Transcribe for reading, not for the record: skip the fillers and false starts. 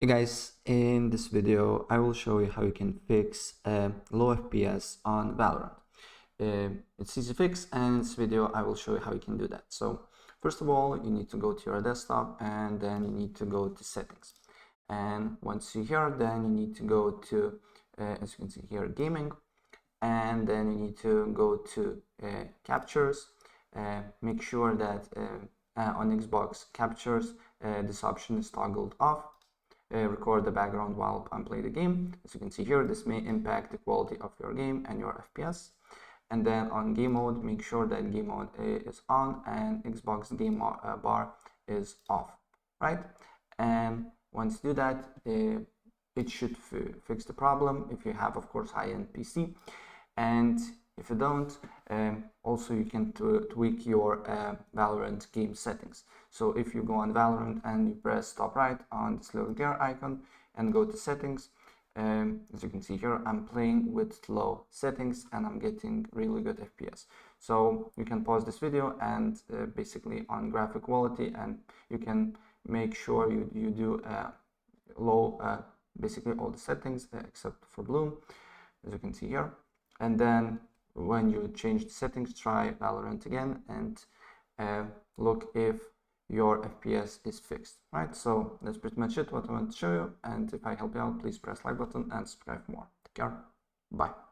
Hey guys, in this video I will show you how you can fix low FPS on Valorant. It's easy to fix, and in this video I will show you how you can do that. So first of all, you need to go to your desktop and then you need to go to settings. And once you're here, then you need to go to, as you can see here, gaming, and then you need to go to captures. Make sure that on Xbox captures this option is toggled off. Record the background while I'm playing the game. As you can see here, this may impact the quality of your game and your FPS. And then on game mode, make sure that game mode is on and Xbox game bar is off, right? And once you do that, it should fix the problem if you have, of course, high-end PC. And if you don't, also you can tweak your Valorant game settings. So if you go on Valorant and you press top right on this little gear icon and go to settings, as you can see here, I'm playing with low settings and I'm getting really good FPS. So you can pause this video and basically on graphic quality, and you can make sure you do low, basically all the settings except for bloom, as you can see here. And then when you change the settings, try Valorant again and look if your FPS is fixed, right? So that's pretty much it what I want to show you, and if I help you out, please press like button and subscribe for more. Take care, bye.